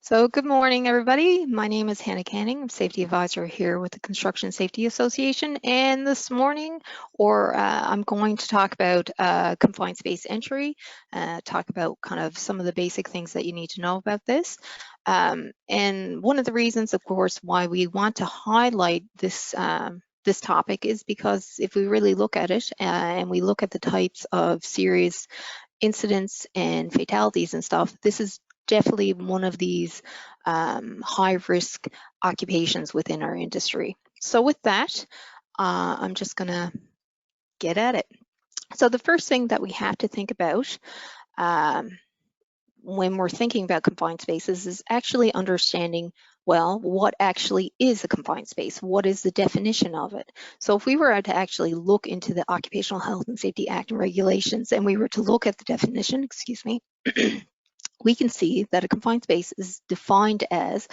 So good morning, everybody. My name is Hannah Canning. I'm Safety Advisor here with the Construction Safety Association. And this morning, I'm going to talk about confined space entry, talk about kind of some of the basic things that you need to know about this. And one of the reasons, of course, why we want to highlight this this topic is because if we really look at it and we look at the types of serious incidents and fatalities and stuff, this is definitely one of these high-risk occupations within our industry. So with that, I'm just gonna get at it. So the first thing that we have to think about when we're thinking about confined spaces is actually understanding, well, what actually is a confined space? What is the definition of it? So if we were to actually look into the Occupational Health and Safety Act and regulations and we were to look at the definition, excuse me, we can see that a confined space is defined as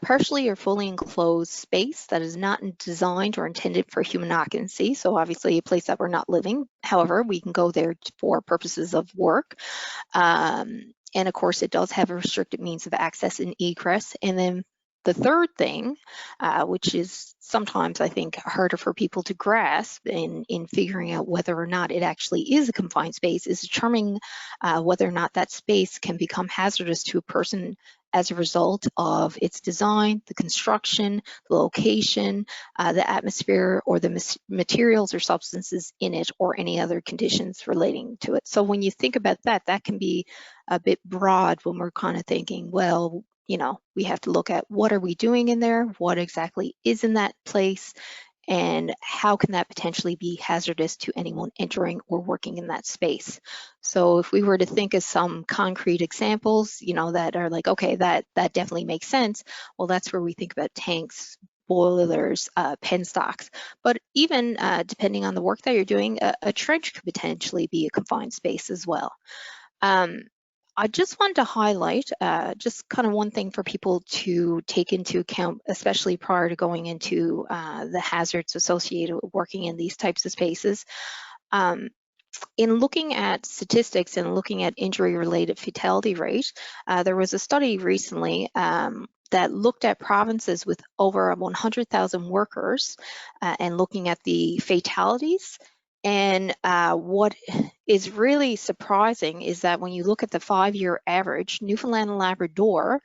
partially or fully enclosed space that is not designed or intended for human occupancy. So obviously a place that we're not living. However, we can go there for purposes of work. And of course, it does have a restricted means of access and egress. And then the third thing, which is sometimes I think harder for people to grasp in figuring out whether or not it actually is a confined space, is determining whether or not that space can become hazardous to a person as a result of its design, the construction, the location, the atmosphere, or the materials or substances in it, or any other conditions relating to it. So when you think about that, that can be a bit broad when we're kind of thinking, well, you know, we have to look at what are we doing in there, what exactly is in that place, and how can that potentially be hazardous to anyone entering or working in that space. So if we were to think of some concrete examples, you know, that are like, okay, that definitely makes sense, well, that's where we think about tanks, boilers, penstocks. But even depending on the work that you're doing, a trench could potentially be a confined space as well. I just wanted to highlight just kind of one thing for people to take into account, especially prior to going into the hazards associated with working in these types of spaces. In looking at statistics and looking at injury-related fatality rate, there was a study recently that looked at provinces with over 100,000 workers and looking at the fatalities. And what is really surprising is that when you look at the 5-year average, Newfoundland and Labrador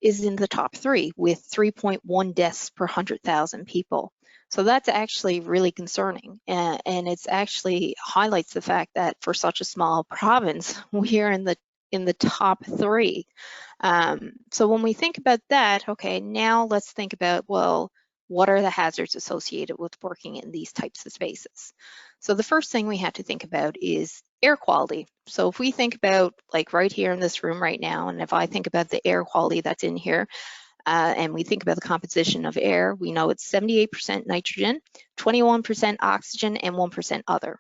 is in the top 3 with 3.1 deaths per 100,000 people. So that's actually really concerning, and it's actually highlights the fact that for such a small province, we are in the top 3. So when we think about that, okay, now let's think about, well, what are the hazards associated with working in these types of spaces? So the first thing we have to think about is air quality. So if we think about like right here in this room right now, and if I think about the air quality that's in here, and we think about the composition of air, we know it's 78% nitrogen, 21% oxygen, and 1% other.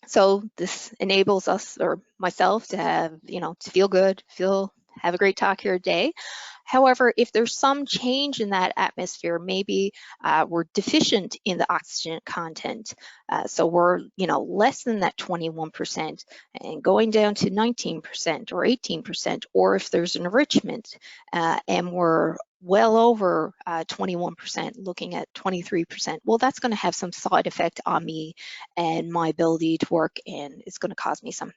So this enables us, or myself, to have, you know, to feel good, have a great talk here today. However, if there's some change in that atmosphere, maybe we're deficient in the oxygen content. So we're, you know, less than that 21% and going down to 19% or 18%, or if there's an enrichment and we're well over 21%, looking at 23%, well, that's going to have some side effect on me and my ability to work, and it's going to cause me some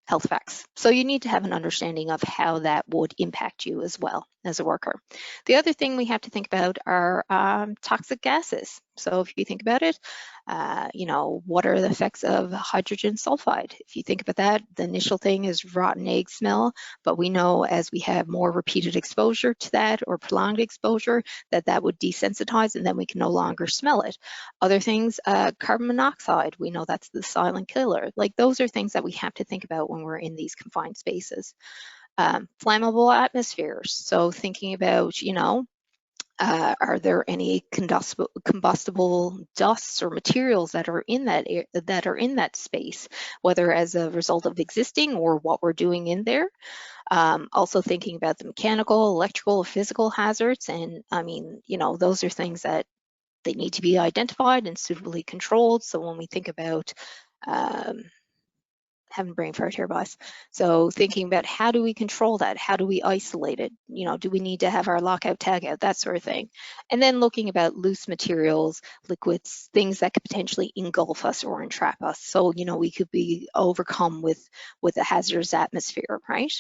health effects. So you need to have an understanding of how that would impact you as well as a worker. The other thing we have to think about are toxic gases. So if you think about it, you know, what are the effects of hydrogen sulfide? If you think about that, the initial thing is rotten egg smell, but we know as we have more repeated exposure to that or prolonged exposure, that would desensitize and then we can no longer smell it. Other things, carbon monoxide, we know that's the silent killer. Like those are things that we have to think about when we're in these confined spaces. Flammable atmospheres, so thinking about, you know, are there any combustible dusts or materials that are in that space, whether as a result of existing or what we're doing in there? Also thinking about the mechanical, electrical, physical hazards, and I mean, you know, those are things that they need to be identified and suitably controlled. So when we think about having brain fart here, boss. So thinking about how do we control that? How do we isolate it? You know, do we need to have our lockout, tagout, that sort of thing? And then looking about loose materials, liquids, things that could potentially engulf us or entrap us. So, you know, we could be overcome with a hazardous atmosphere, right?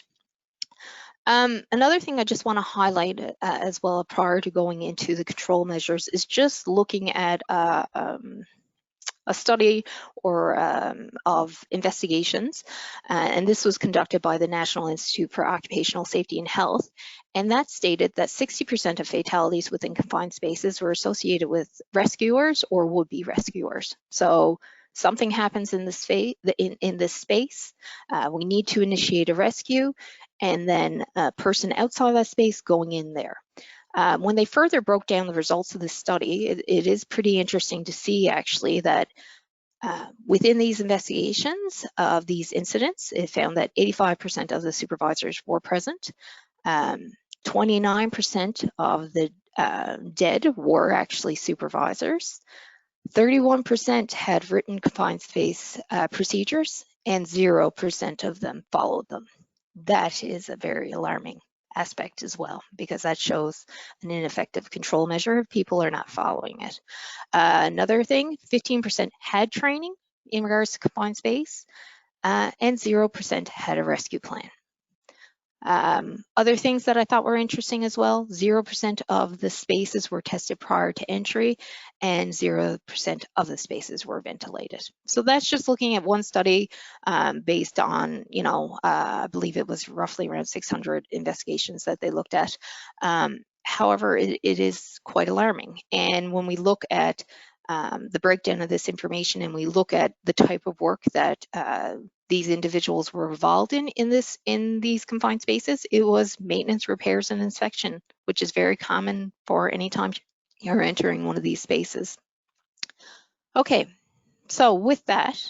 Another thing I just want to highlight as well prior to going into the control measures is just looking at a study or of investigations, and this was conducted by the National Institute for Occupational Safety and Health, and that stated that 60% of fatalities within confined spaces were associated with rescuers or would-be rescuers. So something happens in this space, we need to initiate a rescue, and then a person outside that space going in there. When they further broke down the results of this study, it is pretty interesting to see actually that within these investigations of these incidents, it found that 85% of the supervisors were present. 29% of the dead were actually supervisors. 31% had written confined space procedures, and 0% of them followed them. That is a very alarming aspect as well, because that shows an ineffective control measure if people are not following it. Another thing, 15% had training in regards to confined space, and 0% had a rescue plan. Other things that I thought were interesting as well, 0% of the spaces were tested prior to entry, and 0% of the spaces were ventilated. So that's just looking at one study based on, you know, I believe it was roughly around 600 investigations that they looked at. However, it is quite alarming. And when we look at the breakdown of this information and we look at the type of work that these individuals were involved in these confined spaces, it was maintenance, repairs, and inspection, which is very common for any time you're entering one of these spaces. Okay, so with that,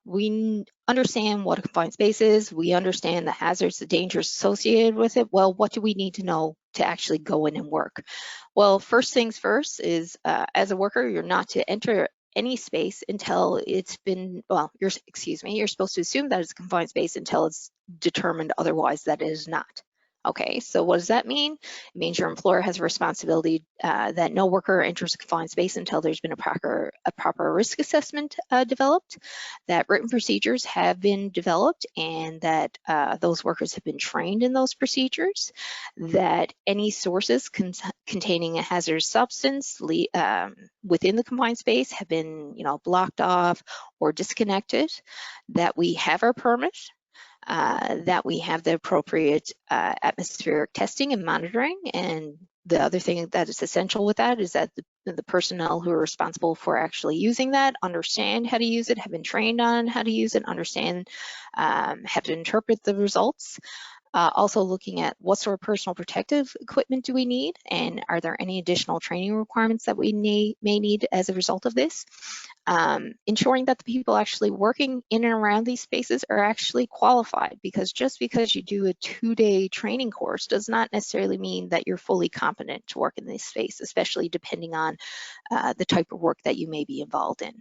we understand what a confined space is, we understand the hazards, the dangers associated with it. Well, what do we need to know to actually go in and work? Well, first things first is, as a worker, you're not to enter any space until it's been, well, you're supposed to assume that it's a confined space until it's determined otherwise that it is not. Okay, so what does that mean? It means your employer has a responsibility that no worker enters a confined space until there's been a proper risk assessment developed, that written procedures have been developed, and that those workers have been trained in those procedures, that any sources containing a hazardous substance within the confined space have been, you know, blocked off or disconnected, that we have our permit, that we have the appropriate atmospheric testing and monitoring. And the other thing that is essential with that is that the personnel who are responsible for actually using that understand how to use it, have been trained on how to use it, understand how to interpret the results. Also looking at what sort of personal protective equipment do we need, and are there any additional training requirements that we may need as a result of this. Ensuring that the people actually working in and around these spaces are actually qualified, because just because you do a 2-day training course does not necessarily mean that you're fully competent to work in this space, especially depending on the type of work that you may be involved in.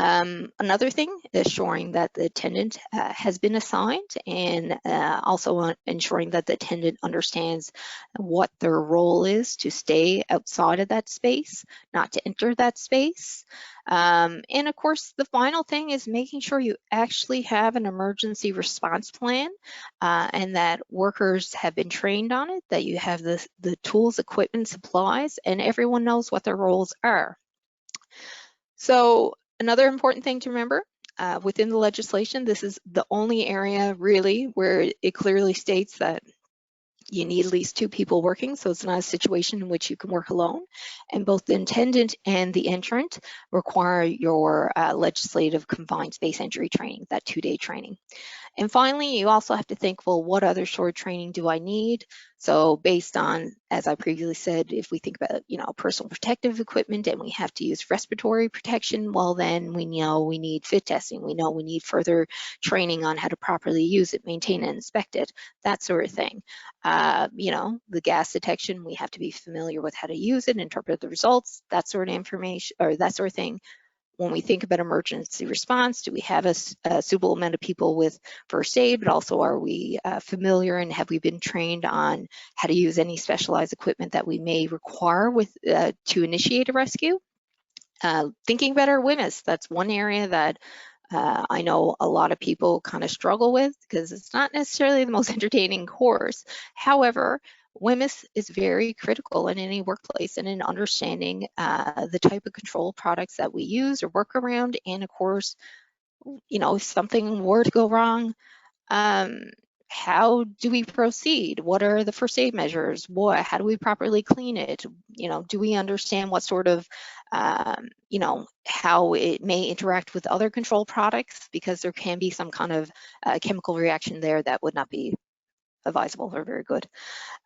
Another thing is ensuring that the attendant has been assigned, and also ensuring that the attendant understands what their role is to stay outside of that space, not to enter that space. And of course, the final thing is making sure you actually have an emergency response plan, and that workers have been trained on it, that you have the tools, equipment, supplies, and everyone knows what their roles are. So another important thing to remember, within the legislation, this is the only area really where it clearly states that you need at least 2 people working, so it's not a situation in which you can work alone. And both the intendant and the entrant require your legislative confined space entry training, that 2-day training. And finally, you also have to think, well, what other sort of training do I need? So based on, as I previously said, if we think about, you know, personal protective equipment and we have to use respiratory protection, well, then we know we need fit testing. We know we need further training on how to properly use it, maintain and inspect it, that sort of thing. You know, the gas detection, we have to be familiar with how to use it, interpret the results, that sort of information, or that sort of thing. when we think about emergency response, do we have a suitable amount of people with first aid, but also are we familiar and have we been trained on how to use any specialized equipment that we may require to initiate a rescue? Thinking about our WMIS, that's one area that I know a lot of people kind of struggle with because it's not necessarily the most entertaining course. However, WMIS is very critical in any workplace and in understanding the type of control products that we use or work around. And of course, if something were to go wrong, how do we proceed? What are the first aid measures? How do we properly clean it? Do we understand what sort of, how it may interact with other control products? Because there can be some kind of chemical reaction there that would not be advisable or very good.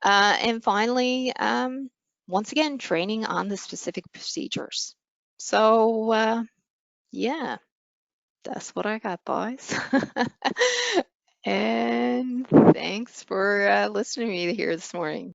And finally, once again, training on the specific procedures. So yeah, that's what I got, boys. And thanks for listening to me here this morning.